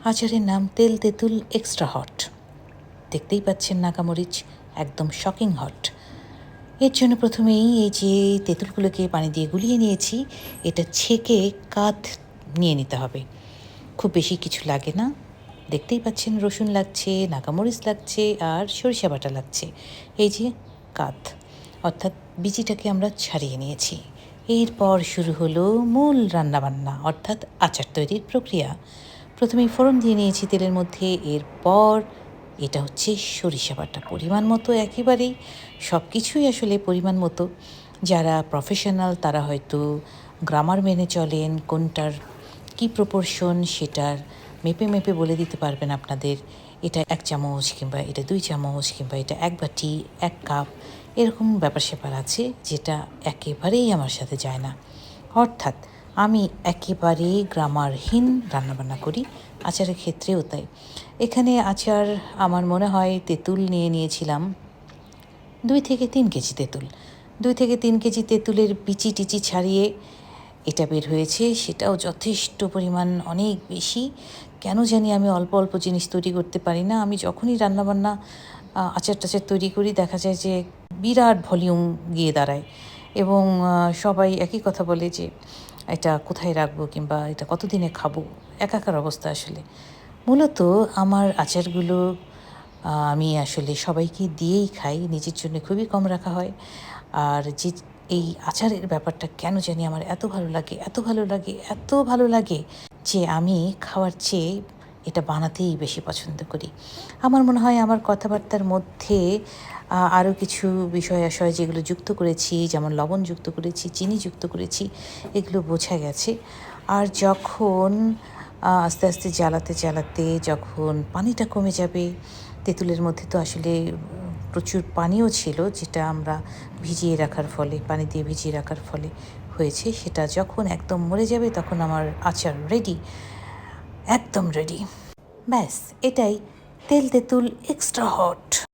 আচারের নাম তেল তেঁতুল এক্সট্রা হট। দেখতেই পাচ্ছেন নাগামরিচ একদম শকিং হট। এর জন্য প্রথমেই এই যে তেঁতুলগুলোকে পানি দিয়ে গুলিয়ে নিয়েছি, এটা ছেঁকে কাঁধ নিয়ে নিতে হবে। খুব বেশি কিছু লাগে না, দেখতেই পাচ্ছেন রসুন লাগছে, নাগামরিচ লাগছে আর সরিষা বাটা লাগছে। এই যে কাঁধ অর্থাৎ বিচিটাকে আমরা ছাড়িয়ে নিয়েছি। এরপর শুরু হলো মূল রান্নাবান্না অর্থাৎ আচার তৈরির প্রক্রিয়া। প্রথমেই ফোড়ন দিয়ে নিয়েছি তেলের মধ্যে, এরপর এটা হচ্ছে সরিষা বাটা পরিমাণ মতো, একেবারেই সব কিছুই আসলে পরিমাণ মতো। যারা প্রফেশনাল তারা হয়তো গ্রামার মেনে চলেন, কোনটার কি প্রপোর্শন সেটার মেপে মেপে বলে দিতে পারবেন আপনাদের। এটা 1 চামচ কিংবা এটা 2 চামচ কিংবা এটা 1 বাটি 1 কাপ, এরকম ব্যাপার স্যাপার আছে যেটা একেবারেই আমার সাথে যায় না। অর্থাৎ আমি একেবারে গ্রামারহীন রান্নাবান্না করি, আচারের ক্ষেত্রেও তাই। এখানে আচার আমার মনে হয় তেঁতুল নিয়েছিলাম 2 থেকে 3 কেজি তেঁতুল। 2 থেকে 3 কেজি তেঁতুলের বিচি টিচি ছাড়িয়ে এটা বের হয়েছে, সেটাও যথেষ্ট পরিমাণ, অনেক বেশি। কেন জানি আমি অল্প অল্প জিনিস তৈরি করতে পারি না। আমি যখনই রান্নাবান্না আচার টাচার তৈরি করি দেখা যায় যে বিরাট ভলিউম গিয়ে দাঁড়ায় এবং সবাই একই কথা বলে যে এটা কোথায় রাখবো কিংবা এটা কতদিনে খাবো, একাকার অবস্থা আসলে। মূলত আমার আচারগুলো আমি আসলে সবাইকে দিয়েই খাই, নিজের জন্য খুবই কম রাখা হয়। আর যে এই আচারের ব্যাপারটা কেন জানি আমার এত ভালো লাগে, এত ভালো লাগে, এত ভালো লাগে যে আমি খাওয়ার চেয়ে এটা বানাতেই বেশি পছন্দ করি। আমার মনে হয় আমার কথাবার্তার মধ্যে আরও কিছু বিষয় আশয় যেগুলো যুক্ত করেছি, যেমন লবণ যুক্ত করেছি, চিনি যুক্ত করেছি, এগুলো বোঝা গেছে। আর যখন আস্তে আস্তে জ্বালাতে যখন পানিটা কমে যাবে, তেঁতুলের মধ্যে তো আসলে প্রচুর পানিও ছিল যেটা আমরা ভিজিয়ে রাখার ফলে, পানি দিয়ে ভিজিয়ে রাখার ফলে হয়েছে, সেটা যখন একদম মরে যাবে তখন আমার আচার রেডি, একদম রেডি। ব্যাস এটাই তেল তেঁতুল এক্সট্রা হট।